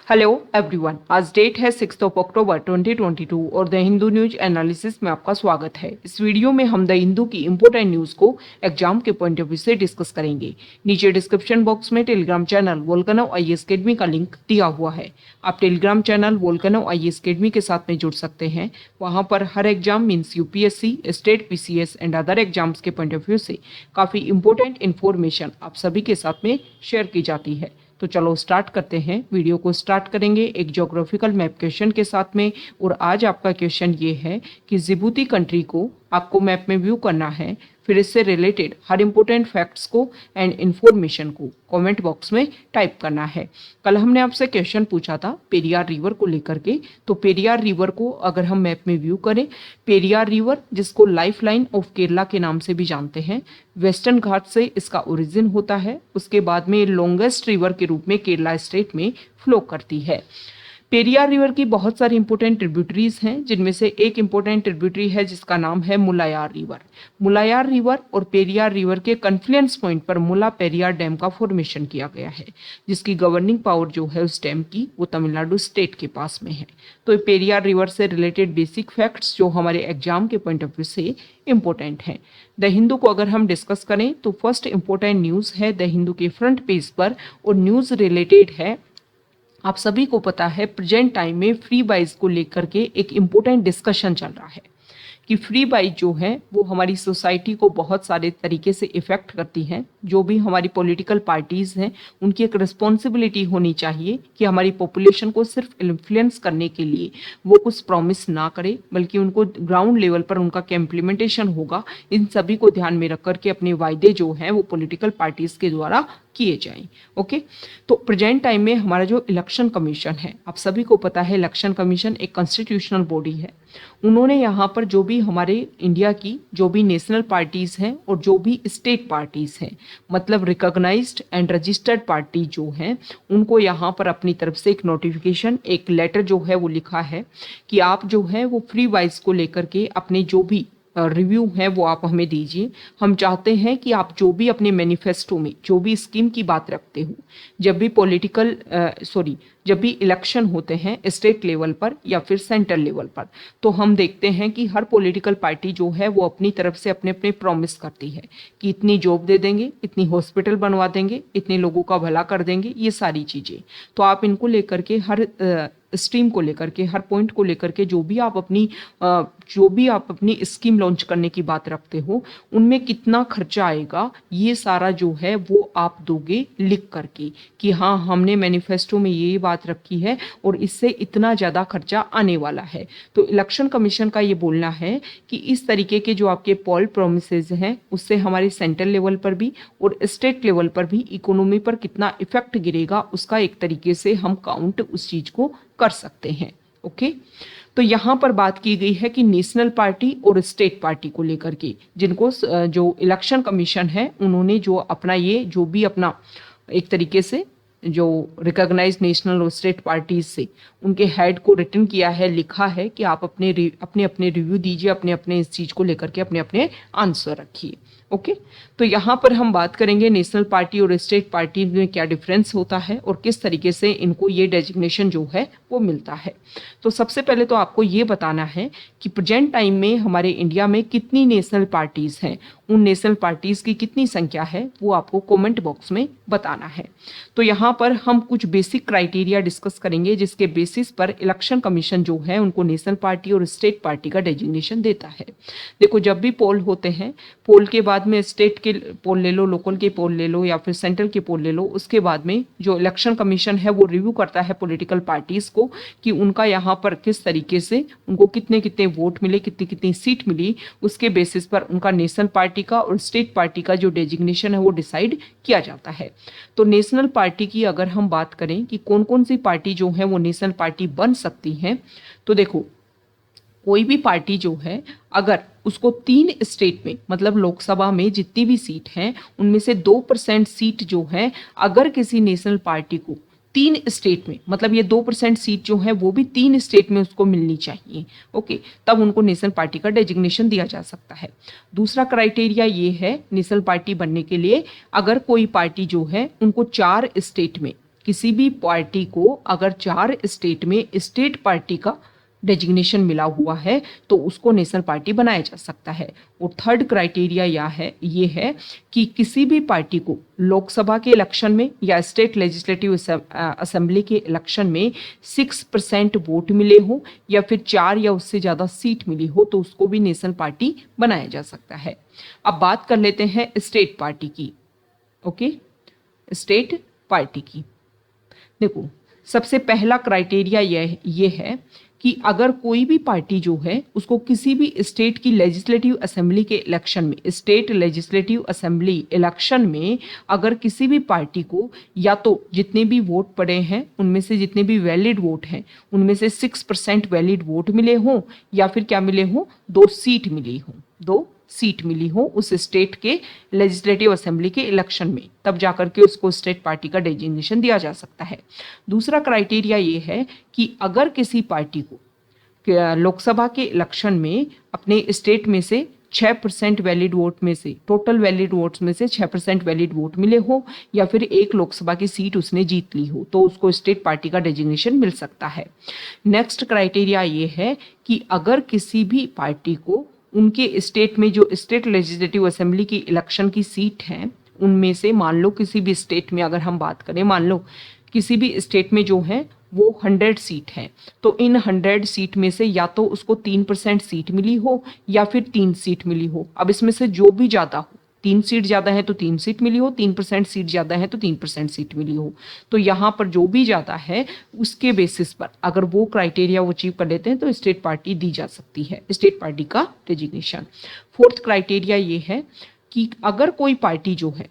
Hello everyone, आज date है 6 अक्टूबर 2022 और द हिंदू न्यूज एनालिसिस में आपका स्वागत है। इस वीडियो में हम द हिंदू की इंपोर्टेंट न्यूज को एग्जाम के पॉइंट ऑफ व्यू से डिस्कस करेंगे। नीचे डिस्क्रिप्शन बॉक्स में Telegram channel Volcano IAS academy का लिंक दिया हुआ है। आप Telegram channel Volcano IAS academy के साथ में जुड़ सकते हैं। वहां पर हर exam means UPSC, state PCS and other exams के पॉइंट ऑफ व्यू से काफी इंपोर्टेंट इन्फॉर्मेशन आप सभी के साथ में शेयर की जाती है। तो चलो स्टार्ट करते हैं। वीडियो को स्टार्ट करेंगे एक ज्योग्राफिकल मैप क्वेश्चन के साथ में। और आज आपका क्वेश्चन ये है कि जिबूती कंट्री को आपको मैप में व्यू करना है, फिर इससे रिलेटेड हर इंपॉर्टेंट फैक्ट्स को एंड इन्फॉर्मेशन को कमेंट बॉक्स में टाइप करना है। कल हमने आपसे क्वेश्चन पूछा था पेरियार रिवर को लेकर के, तो पेरियार रिवर को अगर हम मैप में व्यू करें, पेरियार रिवर जिसको लाइफ लाइन ऑफ केरला के नाम से भी जानते हैं, वेस्टर्न घाट से इसका ओरिजिन होता है। उसके बाद में लॉन्गेस्ट रिवर के रूप में केरला स्टेट में फ्लो करती है। पेरियार रिवर की बहुत सारी इंपॉर्टेंट ट्रिब्यूटरीज हैं, जिनमें से एक इंपॉर्टेंट ट्रिब्यूटरी है जिसका नाम है मुलायार रिवर। मुलायार रिवर और पेरियार रिवर के कन्फ्लुएंस पॉइंट पर मुला पेरियार डैम का फॉर्मेशन किया गया है, जिसकी गवर्निंग पावर जो है उस डैम की वो तमिलनाडु स्टेट के पास में है। तो पेरियार रिवर से रिलेटेड बेसिक फैक्ट्स जो हमारे एग्जाम के पॉइंट ऑफ व्यू से इंपॉर्टेंट हैं। द हिंदू को अगर हम डिस्कस करें तो फर्स्ट इंपॉर्टेंट न्यूज़ है द हिंदू के फ्रंट पेज पर, और न्यूज़ रिलेटेड है। आप सभी को पता है प्रेजेंट टाइम में फ्री बाइज को लेकर के एक इम्पोर्टेंट डिस्कशन चल रहा है कि फ्री बाइज जो है वो हमारी सोसाइटी को बहुत सारे तरीके से इफेक्ट करती है। जो भी हमारी पॉलिटिकल पार्टीज हैं उनकी एक रिस्पॉन्सिबिलिटी होनी चाहिए कि हमारी पॉपुलेशन को सिर्फ इन्फ्लुएंस करने के लिए वो कुछ प्रॉमिस ना करे, बल्कि उनको ग्राउंड लेवल पर उनका क्या इम्प्लीमेंटेशन होगा, इन सभी को ध्यान में रख करके अपने वायदे जो हैं वो पॉलिटिकल पार्टीज के द्वारा किए जाएं। ओके, तो प्रेजेंट टाइम में हमारा जो इलेक्शन कमीशन है, आप सभी को पता है इलेक्शन कमीशन एक कॉन्स्टिट्यूशनल बॉडी है। उन्होंने यहाँ पर जो भी हमारे इंडिया की जो भी नेशनल पार्टीज हैं और जो भी स्टेट पार्टीज हैं, मतलब रिकॉग्नाइज्ड एंड रजिस्टर्ड पार्टी जो हैं, उनको यहाँ पर अपनी तरफ से एक नोटिफिकेशन, एक लेटर जो है वो लिखा है कि आप जो है वो फ्री वाइज को लेकर के अपने जो भी रिव्यू है वो आप हमें दीजिए। हम चाहते हैं कि आप जो भी अपने मैनिफेस्टो में जो भी स्कीम की बात रखते हो, जब भी जब भी इलेक्शन होते हैं स्टेट लेवल पर या फिर सेंट्रल लेवल पर, तो हम देखते हैं कि हर पॉलिटिकल पार्टी जो है वो अपनी तरफ से अपने अपने प्रॉमिस करती है कि इतनी जॉब दे देंगे, इतनी हॉस्पिटल बनवा देंगे, इतने लोगों का भला कर देंगे, ये सारी चीज़ें। तो आप इनको लेकर के हर स्ट्रीम को लेकर के, हर पॉइंट को लेकर के जो भी आप अपनी स्कीम लॉन्च करने की बात रखते हो, उनमें कितना खर्चा आएगा, ये सारा जो है वो आप दोगे लिख करके कि हाँ हमने मैनिफेस्टो में ये बात रखी है और इससे इतना ज़्यादा खर्चा आने वाला है। तो इलेक्शन कमीशन का ये बोलना है कि इस तरीके के जो आपके पॉल प्रोमिसेस हैं उससे हमारे सेंट्रल लेवल पर भी और स्टेट लेवल पर भी इकोनॉमी पर कितना इफेक्ट गिरेगा, उसका एक तरीके से हम काउंट उस चीज़ को कर सकते हैं। ओके, तो यहाँ पर बात की गई है कि नेशनल पार्टी और स्टेट पार्टी को लेकर के, जिनको जो इलेक्शन कमीशन है उन्होंने जो अपना ये जो भी अपना एक तरीके से जो रिकॉग्नाइज नेशनल और स्टेट पार्टीज से उनके हेड को रिटन किया है, लिखा है कि आप अपने अपने रिव्यू दीजिए, अपने अपने इस चीज़ को लेकर के अपने अपने आंसर रखिए। ओके, तो यहाँ पर हम बात करेंगे नेशनल पार्टी और स्टेट पार्टी में क्या डिफरेंस होता है और किस तरीके से इनको ये डेजिग्नेशन जो है वो मिलता है। तो सबसे पहले तो आपको ये बताना है कि प्रेजेंट टाइम में हमारे इंडिया में कितनी नेशनल पार्टीज हैं, उन नेशनल पार्टीज की कितनी संख्या है वो आपको कमेंट बॉक्स में बताना है। तो यहाँ पर हम कुछ बेसिक क्राइटेरिया डिस्कस करेंगे जिसके बेसिस पर इलेक्शन कमीशन जो है उनको नेशनल पार्टी और स्टेट पार्टी का डेजिग्नेशन देता है। देखो, जब भी पोल होते हैं, पोल के बाद में स्टेट के पोल ले लो, लोकल के पोल ले लो या फिर सेंट्रल के पोल ले लो, उसके बाद में जो इलेक्शन कमीशन है वो रिव्यू करता है पॉलिटिकल पार्टीज को कि उनका यहाँ पर किस तरीके से उनको कितने कितने वोट मिले, कितनी कितनी सीट मिली, उसके बेसिस पर उनका नेशनल पार्टी का और स्टेट पार्टी का जो डेजिग्नेशन है वो डिसाइड किया जाता है। तो नेशनल पार्टी की अगर हम बात करें कि कौन कौन सी पार्टी जो है वो नेशनल पार्टी बन सकती हैं, तो देखो कोई भी पार्टी जो है अगर उसको 3 स्टेट में, मतलब लोकसभा में जितनी भी सीट हैं उनमें से 2% सीट जो है अगर किसी नेशनल पार्टी को 3 स्टेट में, मतलब ये 2% सीट जो है वो भी 3 स्टेट में उसको मिलनी चाहिए। ओके, तब उनको नेशनल पार्टी का डेजिग्नेशन दिया जा सकता है। दूसरा क्राइटेरिया ये है नेशनल पार्टी बनने के लिए, अगर कोई पार्टी जो है उनको 4 स्टेट में किसी भी पार्टी को अगर 4 स्टेट में स्टेट पार्टी का डेजिग्नेशन मिला हुआ है तो उसको नेशनल पार्टी बनाया जा सकता है। और थर्ड क्राइटेरिया ये है कि किसी भी पार्टी को लोकसभा के इलेक्शन में या स्टेट लेजिस्लेटिव असेंबली के इलेक्शन में 6% वोट मिले हो या फिर 4 या उससे ज़्यादा सीट मिली हो तो उसको भी नेशनल पार्टी बनाया जा सकता है। अब बात कर लेते हैं स्टेट पार्टी की। ओके, स्टेट पार्टी की देखो, सबसे पहला क्राइटेरिया ये है कि अगर कोई भी पार्टी जो है उसको किसी भी स्टेट की लेजिस्लेटिव असेंबली के इलेक्शन में, स्टेट लेजिस्लेटिव असेंबली इलेक्शन में अगर किसी भी पार्टी को या तो जितने भी वोट पड़े हैं उनमें से जितने भी वैलिड वोट हैं उनमें से 6% वैलिड वोट मिले हों या फिर क्या मिले हों, 2 सीट मिली हों, 2 सीट मिली हो उस स्टेट के लेजिस्लेटिव असेंबली के इलेक्शन में, तब जाकर के उसको स्टेट पार्टी का डेजिग्नेशन दिया जा सकता है। दूसरा क्राइटेरिया ये है कि अगर किसी पार्टी को लोकसभा के इलेक्शन में अपने स्टेट में से 6% वैलिड वोट में से, टोटल वैलिड वोट्स में से 6% वैलिड वोट मिले हो या फिर एक लोकसभा की सीट उसने जीत ली हो तो उसको स्टेट पार्टी का डेजिग्नेशन मिल सकता है। नेक्स्ट क्राइटेरिया ये है कि अगर किसी भी पार्टी को उनके स्टेट में जो स्टेट लेजिस्लेटिव असेंबली की इलेक्शन की सीट हैं उनमें से, मान लो किसी भी स्टेट में अगर हम बात करें, मान लो किसी भी स्टेट में जो है वो 100 सीट है तो इन 100 सीट में से या तो उसको 3% सीट मिली हो या फिर 3 सीट मिली हो। अब इसमें से जो भी ज़्यादा हो, 3 सीट ज़्यादा है तो 3 सीट मिली हो, 3% सीट ज़्यादा है तो 3% सीट मिली हो। तो यहाँ पर जो भी ज़्यादा है उसके बेसिस पर अगर वो क्राइटेरिया वो अचीव कर लेते हैं तो स्टेट पार्टी दी जा सकती है, स्टेट पार्टी का डेजिग्नेशन। फोर्थ क्राइटेरिया ये है कि अगर कोई पार्टी जो है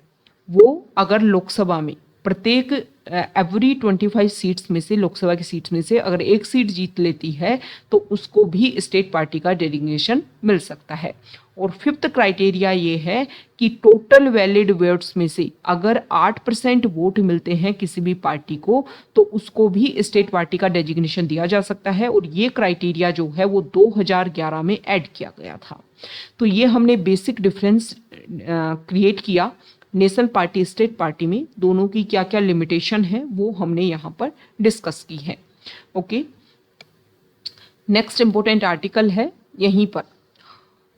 वो अगर लोकसभा में प्रत्येक एवरी 25 सीट्स में से, लोकसभा की सीट्स में से अगर एक सीट जीत लेती है तो उसको भी स्टेट पार्टी का डेजिग्नेशन मिल सकता है। और फिफ्थ क्राइटेरिया ये है कि टोटल वैलिड वोट्स में से अगर 8% वोट मिलते हैं किसी भी पार्टी को तो उसको भी स्टेट पार्टी का डेजिग्नेशन दिया जा सकता है। और ये क्राइटेरिया जो है वो 2011 में ऐड किया गया था। तो ये हमने बेसिक डिफरेंस क्रिएट किया नेशनल पार्टी स्टेट पार्टी में, दोनों की क्या क्या लिमिटेशन है वो हमने यहाँ पर डिस्कस की है। ओके, नेक्स्ट इंपॉर्टेंट आर्टिकल है यहीं पर।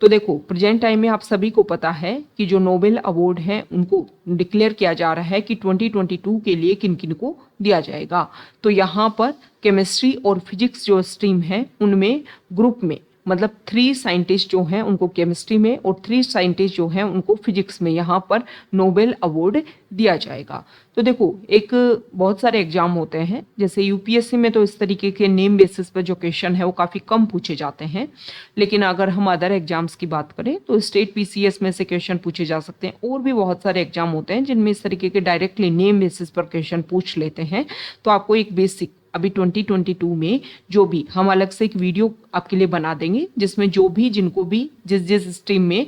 तो देखो, प्रेजेंट टाइम में आप सभी को पता है कि जो नोबेल अवार्ड हैं उनको डिक्लेयर किया जा रहा है कि 2022 के लिए किन किन को दिया जाएगा। तो यहाँ पर केमिस्ट्री और फिजिक्स जो स्ट्रीम है उनमें ग्रुप में मतलब 3 साइंटिस्ट जो हैं उनको केमिस्ट्री में और 3 साइंटिस्ट जो हैं उनको फिजिक्स में यहाँ पर नोबेल अवार्ड दिया जाएगा। तो देखो, एक बहुत सारे एग्जाम होते हैं, जैसे यूपीएससी में तो इस तरीके के नेम बेसिस पर जो क्वेश्चन है वो काफ़ी कम पूछे जाते हैं, लेकिन अगर हम अदर एग्जाम्स की बात करें तो स्टेट पीसीएस में से क्वेश्चन पूछे जा सकते हैं। और भी बहुत सारे एग्जाम होते हैं जिनमें इस तरीके के डायरेक्टली नेम बेसिस पर क्वेश्चन पूछ लेते हैं। तो आपको एक बेसिक अभी 2022 में जो भी हम अलग से एक वीडियो आपके लिए बना देंगे जिसमें जो भी जिनको भी जिस जिस स्ट्रीम में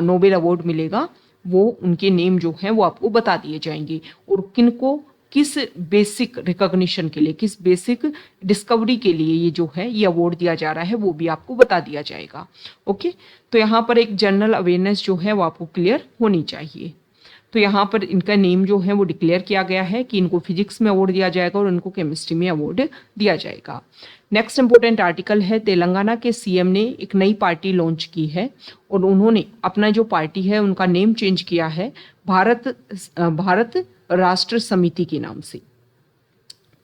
नोबेल अवार्ड मिलेगा वो उनके नेम जो हैं वो आपको बता दिए जाएंगे और किनको किस बेसिक रिकॉग्निशन के लिए, किस बेसिक डिस्कवरी के लिए ये जो है ये अवार्ड दिया जा रहा है वो भी आपको बता दिया जाएगा। ओके, तो यहाँ पर एक जनरल अवेयरनेस जो है वो आपको क्लियर होनी चाहिए। तो यहाँ पर इनका नेम जो है वो डिक्लेयर किया गया है कि इनको फिजिक्स में अवार्ड दिया जाएगा और इनको केमिस्ट्री में अवार्ड दिया जाएगा। नेक्स्ट इंपॉर्टेंट आर्टिकल है, तेलंगाना के सीएम ने एक नई पार्टी लॉन्च की है और उन्होंने अपना जो पार्टी है उनका नेम चेंज किया है भारत राष्ट्र समिति के नाम से।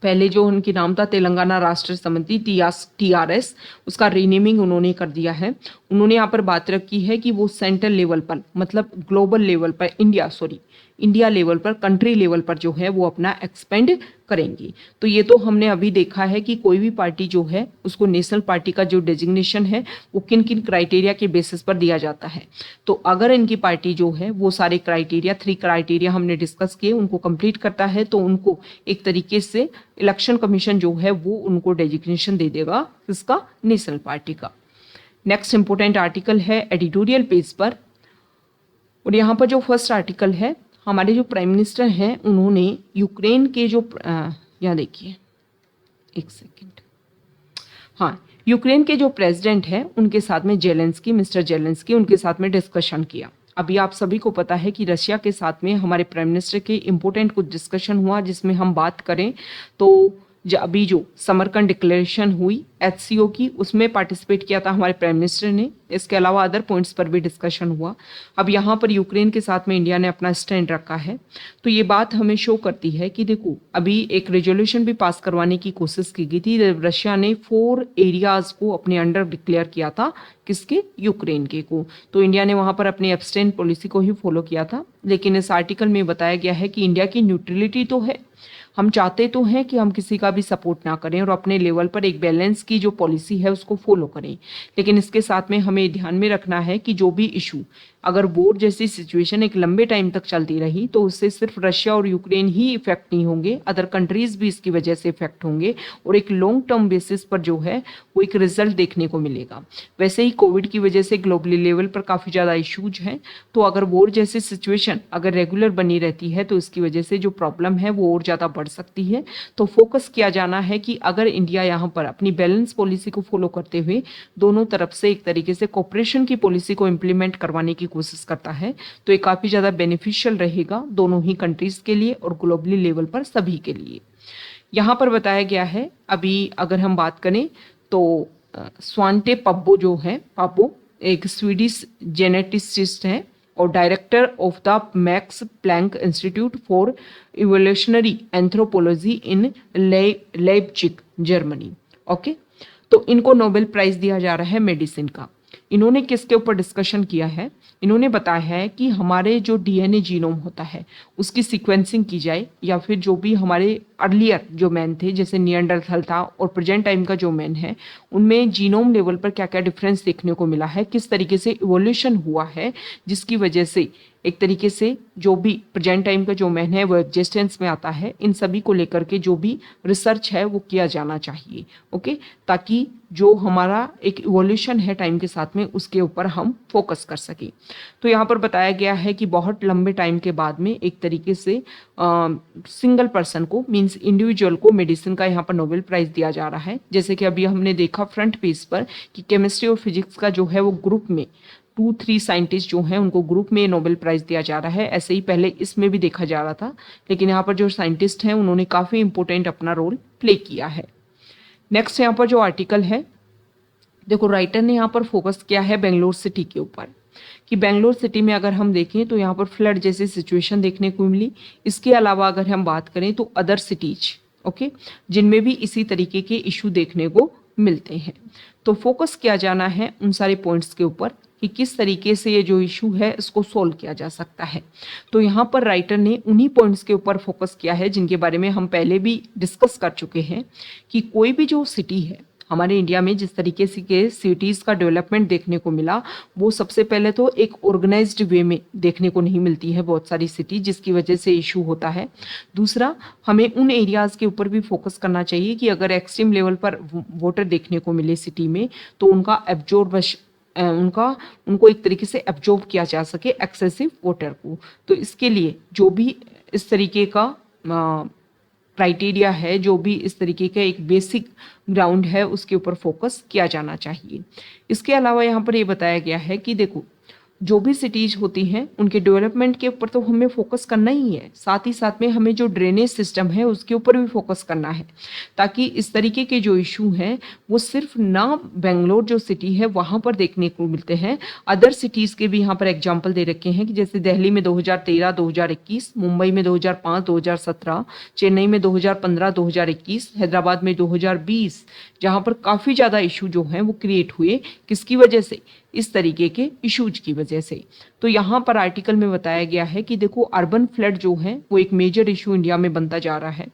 पहले जो उनकी नाम था तेलंगाना राष्ट्र समिति TRS, उसका रीनेमिंग उन्होंने कर दिया है। उन्होंने यहाँ पर बात रखी है कि वो सेंट्रल लेवल पर मतलब ग्लोबल लेवल पर इंडिया लेवल पर, कंट्री लेवल पर जो है वो अपना एक्सपेंड करेंगी। तो ये तो हमने अभी देखा है कि कोई भी पार्टी जो है उसको नेशनल पार्टी का जो डेजिग्नेशन है वो किन किन क्राइटेरिया के बेसिस पर दिया जाता है। तो अगर इनकी पार्टी जो है वो सारे क्राइटेरिया 3 क्राइटेरिया हमने डिस्कस किए उनको कंप्लीट करता है तो उनको एक तरीके से इलेक्शन कमीशन जो है वो उनको डेजिग्नेशन दे देगा इसका, नेशनल पार्टी का। नेक्स्ट इंपोर्टेंट आर्टिकल है एडिटोरियल पेज पर, और यहाँ पर जो फर्स्ट आर्टिकल है, हमारे जो प्राइम मिनिस्टर हैं उन्होंने यूक्रेन के जो यहाँ देखिए एक सेकेंड, हाँ, यूक्रेन के जो प्रेसिडेंट है उनके साथ में मिस्टर जेलेंस्की उनके साथ में डिस्कशन किया। अभी आप सभी को पता है कि रशिया के साथ में हमारे प्राइम मिनिस्टर के इम्पोर्टेंट कुछ डिस्कशन हुआ, जिसमें हम बात करें तो अभी जो समरकंद डिक्लेरेशन हुई एचसीओ की, उसमें पार्टिसिपेट किया था हमारे प्राइम मिनिस्टर ने। इसके अलावा अदर पॉइंट्स पर भी डिस्कशन हुआ। अब यहाँ पर यूक्रेन के साथ में इंडिया ने अपना स्टैंड रखा है, तो ये बात हमें शो करती है कि देखो अभी एक रेजोल्यूशन भी पास करवाने की कोशिश की गई थी। रशिया ने 4 एरियाज को अपने अंडर डिक्लेयर किया था, किसके, यूक्रेन के को। तो इंडिया ने वहां पर अपनी एब्सटेन पॉलिसी को ही फॉलो किया था। लेकिन इस आर्टिकल में बताया गया है कि इंडिया की न्यूट्रलिटी तो है, हम चाहते तो हैं कि हम किसी का भी सपोर्ट ना करें और अपने लेवल पर एक बैलेंस की जो पॉलिसी है उसको फॉलो करें। लेकिन इसके साथ में हमें ध्यान में रखना है कि जो भी इशू, अगर वॉर जैसी सिचुएशन एक लंबे टाइम तक चलती रही तो उससे सिर्फ रशिया और यूक्रेन ही इफेक्ट नहीं होंगे, अदर कंट्रीज भी इसकी वजह से इफेक्ट होंगे और एक लॉन्ग टर्म बेसिस पर जो है वो एक रिजल्ट देखने को मिलेगा। वैसे ही कोविड की वजह से ग्लोबली लेवल पर काफ़ी ज़्यादा इशूज हैं, तो अगर वॉर जैसी सिचुएशन अगर रेगुलर बनी रहती है तो इसकी वजह से जो प्रॉब्लम है वो और ज़्यादा बढ़ सकती है। तो फोकस किया जाना है कि अगर इंडिया यहाँ पर अपनी बैलेंस पॉलिसी को फॉलो करते हुए दोनों तरफ से एक तरीके से कोऑपरेशन की पॉलिसी को इम्प्लीमेंट करवाने की कोशिश करता है तो ये काफ़ी ज़्यादा बेनिफिशियल रहेगा दोनों ही कंट्रीज के लिए और ग्लोबली लेवल पर सभी के लिए। यहाँ पर बताया गया है, अभी अगर हम बात करें तो स्वांटे पब्बो जो है, पापो एक स्वीडिश जेनेटिसिस्ट है और director of the Max Planck Institute for evolutionary anthropology in Leipzig Germany. Okay, तो इनको नोबेल प्राइज दिया जा रहा है मेडिसिन का। इन्होंने किसके ऊपर डिस्कशन किया है, इन्होंने बताया है कि हमारे जो डीएनए जीनोम होता है उसकी सीक्वेंसिंग की जाए, या फिर जो भी हमारे अर्लियर जो मैन थे जैसे नियंडरथल था और प्रेजेंट टाइम का जो मैन है उनमें जीनोम लेवल पर क्या क्या डिफरेंस देखने को मिला है, किस तरीके से इवोल्यूशन हुआ है, जिसकी वजह से एक तरीके से जो भी प्रेजेंट टाइम का जो मैन है वो एग्जिस्टेंस में आता है। इन सभी को लेकर के जो भी रिसर्च है वो किया जाना चाहिए। ओके, ताकि जो हमारा एक इवोल्यूशन है टाइम के साथ में उसके ऊपर हम फोकस कर सकें। तो यहाँ पर बताया गया है कि बहुत लंबे टाइम के बाद में एक तरीके से सिंगल पर्सन को मींस इंडिविजुअल को मेडिसिन का यहाँ पर नोबेल प्राइज दिया जा रहा है। जैसे कि अभी हमने देखा फ्रंट पेज पर कि केमिस्ट्री और फिजिक्स का जो है वो ग्रुप में 2-3 साइंटिस्ट जो हैं उनको ग्रुप में नोबेल प्राइज दिया जा रहा है। ऐसे ही पहले इसमें भी देखा जा रहा था, लेकिन यहाँ पर जो साइंटिस्ट हैं उन्होंने काफ़ी इंपॉर्टेंट अपना रोल प्ले किया है। नेक्स्ट यहाँ पर जो आर्टिकल है, देखो राइटर ने यहाँ पर फोकस किया है बेंगलोर सिटी के ऊपर कि बेंगलोर सिटी में अगर हम देखें तो यहाँ पर फ्लड जैसी सिचुएशन देखने को मिली। इसके अलावा अगर हम बात करें तो अदर सिटीज, ओके, जिनमें भी इसी तरीके के इशू देखने को मिलते हैं। तो फोकस किया जाना है उन सारे पॉइंट्स के ऊपर कि किस तरीके से ये जो इशू है इसको सॉल्व किया जा सकता है। तो यहाँ पर राइटर ने उन्हीं पॉइंट्स के ऊपर फोकस किया है जिनके बारे में हम पहले भी डिस्कस कर चुके हैं कि कोई भी जो सिटी है हमारे इंडिया में, जिस तरीके से के सिटीज़ का डेवलपमेंट देखने को मिला वो सबसे पहले तो एक ऑर्गेनाइज्ड वे में देखने को नहीं मिलती है बहुत सारी सिटी, जिसकी वजह से इशू होता है। दूसरा, हमें उन एरियाज़ के ऊपर भी फोकस करना चाहिए कि अगर एक्सट्रीम लेवल पर वाटर देखने को मिले सिटी में तो उनका उनको एक तरीके से एब्जॉर्ब किया जा सके एक्सेसिव वाटर को। तो इसके लिए जो भी इस तरीके का क्राइटेरिया है, जो भी इस तरीके का एक बेसिक ग्राउंड है उसके ऊपर फोकस किया जाना चाहिए। इसके अलावा यहाँ पर ये बताया गया है कि देखो जो भी सिटीज होती हैं उनके डेवलपमेंट के ऊपर तो हमें फोकस करना ही है, साथ ही साथ में हमें जो ड्रेनेज सिस्टम है उसके ऊपर भी फोकस करना है, ताकि इस तरीके के जो इशू हैं वो सिर्फ ना बेंगलोर जो सिटी है वहाँ पर देखने को मिलते हैं, अदर सिटीज़ के भी यहाँ पर एग्जाम्पल दे रखे हैं कि जैसे दिल्ली में 2013-2021, मुंबई में 2005-2017, चेन्नई में 2015-2021, हैदराबाद में 2020, जहाँ पर काफ़ी ज़्यादा इशू जो हैं वो क्रिएट हुए। किसकी वजह से? इस तरीके के इश्यूज की वजह से। तो यहाँ पर आर्टिकल में बताया गया है कि देखो अर्बन फ्लड जो है वो एक मेजर इशू इंडिया में बनता जा रहा है।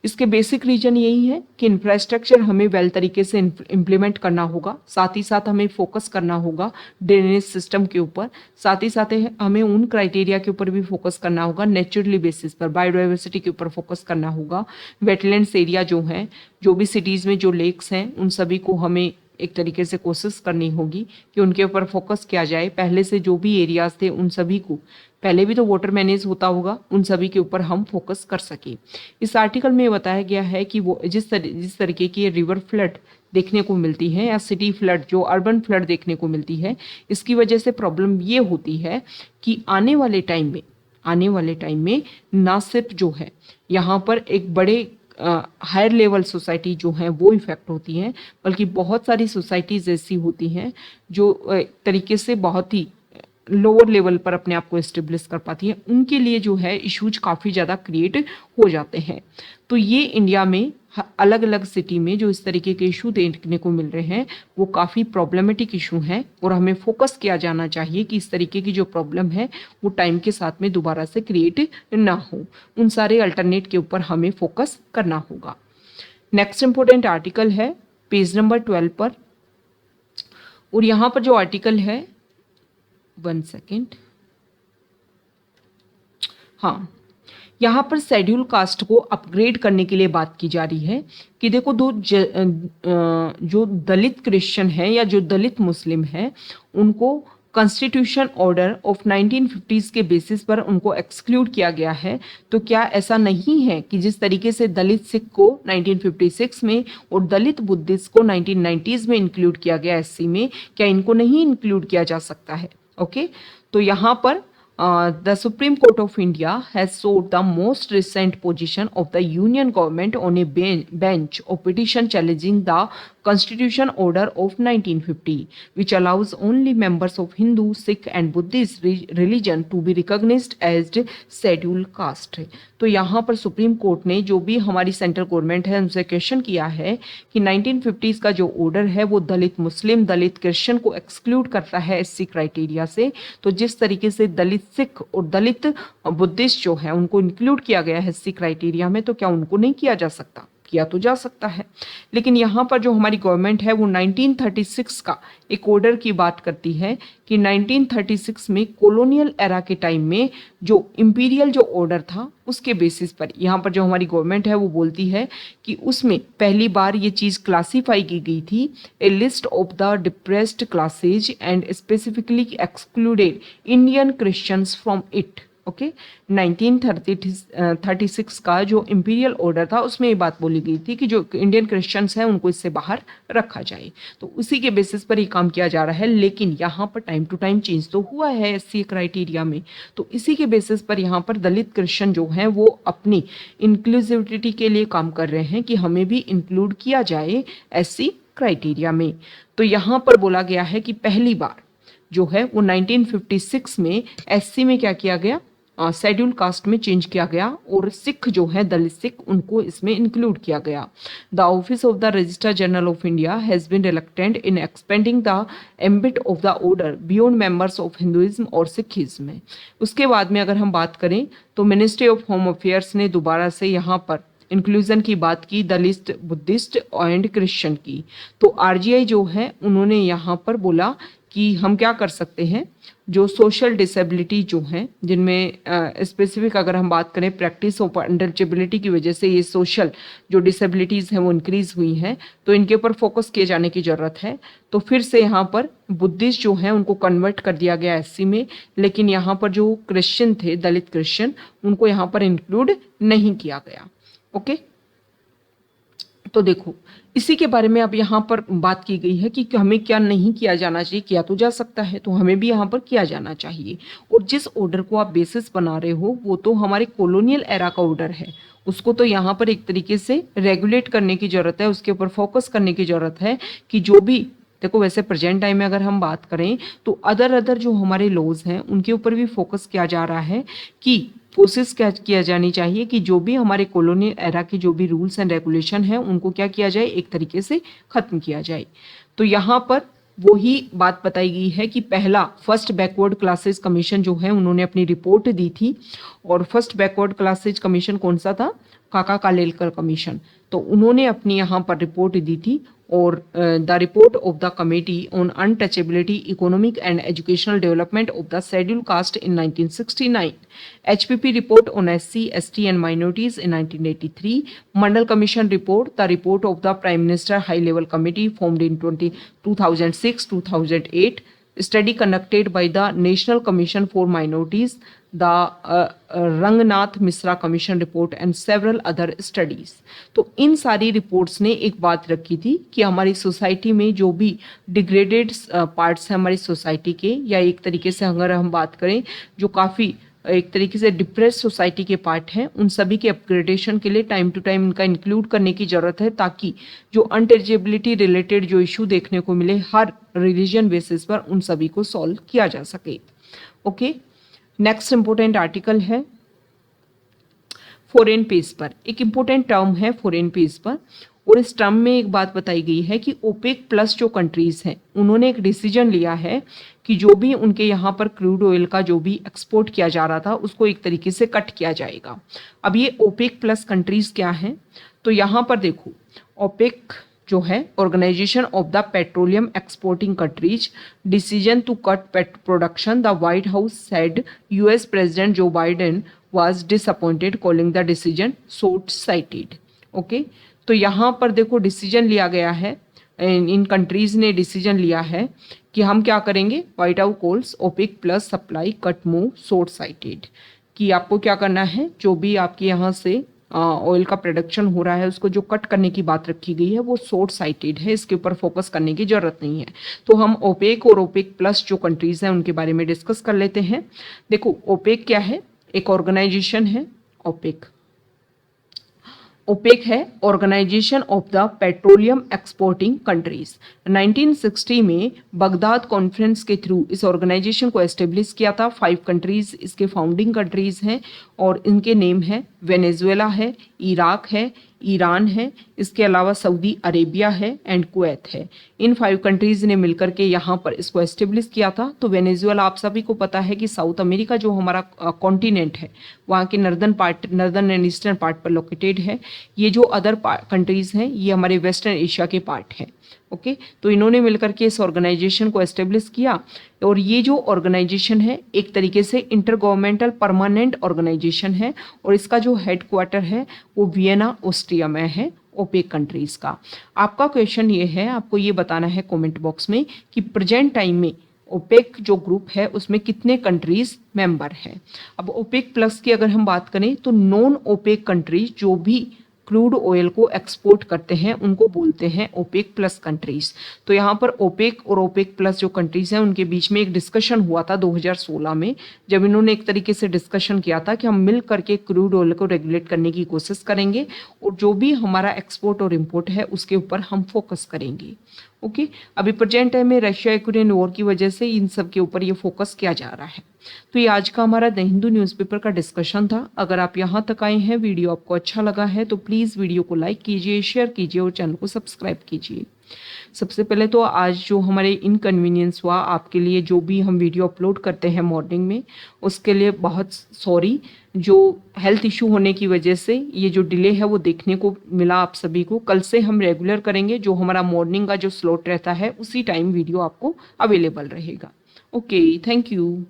इसके बेसिक रीजन यही है कि इंफ्रास्ट्रक्चर हमें वेल तरीके से इम्प्लीमेंट करना होगा, साथ ही साथ हमें फोकस करना होगा ड्रेनेज सिस्टम के ऊपर, साथ ही साथ हमें उन क्राइटेरिया के ऊपर भी फोकस करना होगा नेचुरली बेसिस पर, बायोडाइवर्सिटी के ऊपर फोकस करना होगा, वेटलैंड्स एरिया जो हैं, जो भी सिटीज़ में जो लेक्स हैं उन सभी को हमें एक तरीके से कोशिश करनी होगी कि उनके ऊपर फोकस किया जाए। पहले से जो भी एरियाज थे उन सभी को, पहले भी तो वाटर मैनेज होता होगा, उन सभी के ऊपर हम फोकस कर सके। इस आर्टिकल में बताया गया है कि वो जिस तरीके की रिवर फ्लड देखने को मिलती है या सिटी फ्लड, जो अर्बन फ्लड देखने को मिलती है, इसकी वजह से प्रॉब्लम ये होती है कि आने वाले टाइम में ना सिर्फ जो है यहाँ पर एक बड़े हायर लेवल सोसाइटी जो है वो इफेक्ट होती हैं, बल्कि बहुत सारी सोसाइटीज़ ऐसी होती हैं जो तरीके से बहुत ही लोअर लेवल पर अपने आप को एस्टेब्लिश कर पाती हैं। उनके लिए जो है इश्यूज काफ़ी ज़्यादा क्रिएट हो जाते हैं। तो ये इंडिया में अलग अलग सिटी में जो इस तरीके के इशू देखने को मिल रहे हैं वो काफ़ी प्रॉब्लमेटिक इशू हैं, और हमें फोकस किया जाना चाहिए कि इस तरीके की जो प्रॉब्लम है वो टाइम के साथ में दोबारा से क्रिएट ना हो। उन सारे अल्टरनेट के ऊपर हमें फोकस करना होगा। नेक्स्ट इंपॉर्टेंट आर्टिकल है पेज नंबर 12 पर, और यहाँ पर जो आर्टिकल है, 1 सेकेंड, हाँ, यहाँ पर शेड्यूल कास्ट को अपग्रेड करने के लिए बात की जा रही है कि देखो जो दलित क्रिश्चियन है या जो दलित मुस्लिम है उनको कॉन्स्टिट्यूशन ऑर्डर ऑफ 1950s के बेसिस पर उनको एक्सक्लूड किया गया है। तो क्या ऐसा नहीं है कि जिस तरीके से दलित सिख को 1956 में और दलित बुद्धिस्ट को 1990s में इंक्लूड किया गया एससी में, क्या इनको नहीं इंक्लूड किया जा सकता है? ओके, तो यहाँ पर the Supreme Court of India has sought the most recent position of the Union government on a bench of petition challenging the Constitution Order of 1950, which allows only members of Hindu, Sikh and Buddhist religion to be recognized as scheduled caste। तो यहाँ पर supreme court ने जो भी हमारी central government है उनसे question किया है कि 1950s का जो ऑर्डर है वो दलित मुस्लिम, दलित क्रिश्चियन को एक्सक्लूड करता है एससी क्राइटेरिया से। तो जिस तरीके से दलित सिख और दलित बुद्धिस्ट जो है उनको इंक्लूड किया गया है एससी क्राइटेरिया में, तो क्या उनको नहीं किया जा सकता? किया तो जा सकता है। लेकिन यहाँ पर जो हमारी गवर्नमेंट है वो 1936 का एक ऑर्डर की बात करती है कि 1936 में कॉलोनियल एरा के टाइम में जो इंपीरियल जो ऑर्डर था उसके बेसिस पर यहाँ पर जो हमारी गवर्नमेंट है वो बोलती है कि उसमें पहली बार ये चीज़ क्लासीफाई की गई थी, a list of the depressed classes and specifically excluded Indian Christians from it. Okay, 1936 का जो इंपीरियल ऑर्डर था उसमें ये बात बोली गई थी कि जो इंडियन क्रिश्चियंस हैं उनको इससे बाहर रखा जाए। तो उसी के बेसिस पर ये काम किया जा रहा है। लेकिन यहाँ पर टाइम टू टाइम चेंज तो हुआ है एससी क्राइटेरिया में, तो इसी के बेसिस पर यहाँ पर दलित क्रिश्चियन जो हैं वो अपनी इंक्लूसिविटी के लिए काम कर रहे हैं कि हमें भी इंक्लूड किया जाए एससी क्राइटेरिया में। तो यहाँ पर बोला गया है कि पहली बार जो है वो 1956 में एससी में क्या किया गया, शेड्यूल कास्ट में चेंज किया गया, और सिख जो है दलित सिख उनको इसमें इंक्लूड किया गया। The office of the registrar general of India has been reluctant in expending the ambit of the order beyond members of Hinduism और सिखिज्म। उसके बाद में अगर हम बात करें तो मिनिस्ट्री ऑफ होम अफेयर्स ने दोबारा से यहाँ पर इंक्लूजन की बात की दलित, बुद्धिस्ट एंड क्रिश्चियन की। तो आरजीआई जो है उन्होंने यहाँ पर बोला कि हम क्या कर सकते हैं, जो सोशल डिसेबिलिटी जो हैं जिनमें स्पेसिफिक अगर हम बात करें प्रैक्टिस ऑफ अनटचेबिलिटी की वजह से ये सोशल जो डिसेबिलिटीज़ हैं वो इंक्रीज हुई हैं, तो इनके ऊपर फोकस किए जाने की ज़रूरत है। तो फिर से यहाँ पर बुद्धिस्ट जो हैं उनको कन्वर्ट कर दिया गया एससी में, लेकिन यहाँ पर जो क्रिश्चियन थे दलित क्रिश्चियन उनको यहाँ पर इंक्लूड नहीं किया गया। ओके, तो देखो इसी के बारे में अब यहाँ पर बात की गई है कि हमें क्या नहीं किया जाना चाहिए। किया तो जा सकता है, तो हमें भी यहाँ पर किया जाना चाहिए। और जिस ऑर्डर को आप बेसिस बना रहे हो वो तो हमारे कॉलोनियल एरा का ऑर्डर है, उसको तो यहाँ पर एक तरीके से रेगुलेट करने की ज़रूरत है, उसके ऊपर फोकस करने की ज़रूरत है कि जो भी देखो वैसे प्रेजेंट टाइम में अगर हम बात करें तो अदर जो हमारे लॉज हैं उनके ऊपर भी फोकस किया जा रहा है कि कोशिश क्या किया जानी चाहिए कि जो भी हमारे कॉलोनियल एरा के जो भी रूल्स एंड रेगुलेशन हैं उनको क्या किया जाए, एक तरीके से ख़त्म किया जाए। तो यहाँ पर वही बात बताई गई है कि पहला फर्स्ट बैकवर्ड क्लासेस कमीशन जो है उन्होंने अपनी रिपोर्ट दी थी, और फर्स्ट बैकवर्ड क्लासेज कमीशन कौन सा था, काका कालेलकर कमीशन। तो उन्होंने अपनी यहाँ पर रिपोर्ट दी थी और the report of the committee on untouchability economic and educational development of the schedule caste in 1969, HPP report on SC, ST and minorities in 1983, Mandal Commission report, the report of the Prime Minister High Level Committee formed in 2006-2008, study conducted by the National Commission for Minorities, the Ranganath Mishra commission report and several other studies. तो इन सारी reports ने एक बात रखी थी कि हमारी society में जो भी डिग्रेडेड पार्ट्स हैं हमारी सोसाइटी के, या एक तरीके से अगर हम बात करें जो काफ़ी एक तरीके से डिप्रेस सोसाइटी के पार्ट हैं, उन सभी के अपग्रेडेशन के लिए टाइम टू टाइम इनका इंक्लूड करने की ज़रूरत है, ताकि जो अनटचेबिलिटी रिलेटेड जो इशू देखने को मिले हर रिलीजन बेसिस पर, उन सभी को सॉल्व किया जा सके। ओके, नेक्स्ट इंपॉर्टेंट आर्टिकल है फॉरेन पेज पर। एक इंपॉर्टेंट टर्म है फॉरेन पेज पर, और इस टर्म में एक बात बताई गई है कि ओपेक प्लस जो कंट्रीज हैं उन्होंने एक डिसीजन लिया है कि जो भी उनके यहाँ पर क्रूड ऑयल का जो भी एक्सपोर्ट किया जा रहा था उसको एक तरीके से कट किया जाएगा। अब ये ओपेक प्लस कंट्रीज क्या हैं, तो यहाँ पर देखो ओपेक जो है organisation of the petroleum exporting countries decision to cut production, the White House said US president Joe Biden was disappointed calling the decision short sighted. Okay, तो यहाँ पर देखो डिसीजन लिया गया है, इन कंट्रीज ने डिसीजन लिया है कि हम क्या करेंगे, White House calls OPEC plus supply cut move short sighted, कि आपको क्या करना है, जो भी आपके यहाँ से ऑयल का प्रोडक्शन हो रहा है उसको जो कट करने की बात रखी गई है वो शॉर्ट साइटेड है, इसके ऊपर फोकस करने की जरूरत नहीं है। तो हम ओपेक और ओपेक प्लस जो कंट्रीज हैं उनके बारे में डिस्कस कर लेते हैं। देखो ओपेक क्या है, एक ऑर्गेनाइजेशन है। ओपेक है organisation of the petroleum exporting countries. 1960 में बगदाद कॉन्फ्रेंस के थ्रू इस ऑर्गेनाइजेशन को एस्टेब्लिश किया था। 5 कंट्रीज इसके फाउंडिंग कंट्रीज हैं और इनके नेम है वेनेजुएला है, इराक है, ईरान है, इसके अलावा सऊदी अरेबिया है एंड कुवैत है। इन 5 कंट्रीज ने मिलकर के यहाँ पर इसको एस्टेब्लिश किया था। तो वेनेजुएला आप सभी को पता है कि साउथ अमेरिका जो हमारा कॉन्टिनेंट है वहाँ के नर्दर्न एंड ईस्टर्न पार्ट पर लोकेटेड है। ये जो अदर कंट्रीज हैं ये हमारे वेस्टर्न एशिया के पार्ट हैं। ओके, तो इन्होंने मिलकर के इस ऑर्गेनाइजेशन को एस्टेब्लिश किया, और ये जो ऑर्गेनाइजेशन है एक तरीके से इंटर गवर्नमेंटल परमानेंट ऑर्गेनाइजेशन है, और इसका जो हेडक्वार्टर है वो वियना ऑस्ट्रिया में है, ओपेक कंट्रीज का। आपका क्वेश्चन ये है, आपको ये बताना है कमेंट बॉक्स में कि प्रेजेंट टाइम में ओपेक जो ग्रुप है उसमें कितने कंट्रीज मेंबर हैं। अब ओपेक प्लस की अगर हम बात करें तो नॉन ओपेक कंट्रीज जो भी क्रूड ऑयल को एक्सपोर्ट करते हैं उनको बोलते हैं ओपेक प्लस कंट्रीज। तो यहाँ पर ओपेक और ओपेक प्लस जो कंट्रीज हैं उनके बीच में एक डिस्कशन हुआ था 2016 में, जब इन्होंने एक तरीके से डिस्कशन किया था कि हम मिल करके क्रूड ऑयल को रेगुलेट करने की कोशिश करेंगे और जो भी हमारा एक्सपोर्ट और इम्पोर्ट है उसके ऊपर हम फोकस करेंगे। ओके, अभी प्रेजेंट टाइम में रशिया यूक्रेन वॉर की वजह से इन सब के ऊपर ये फोकस किया जा रहा है। तो ये आज का हमारा द हिंदू न्यूज़पेपर का डिस्कशन था। अगर आप यहाँ तक आए हैं, वीडियो आपको अच्छा लगा है तो प्लीज़ वीडियो को लाइक कीजिए, शेयर कीजिए और चैनल को सब्सक्राइब कीजिए। सबसे पहले तो आज जो हमारे इनकन्वीनियंस हुआ आपके लिए, जो भी हम वीडियो अपलोड करते हैं मॉर्निंग में, उसके लिए बहुत सॉरी। जो हेल्थ इशू होने की वजह से ये जो डिले है वो देखने को मिला आप सभी को। कल से हम रेगुलर करेंगे, जो हमारा मॉर्निंग का जो स्लॉट रहता है उसी टाइम वीडियो आपको अवेलेबल रहेगा। Okay, thank you.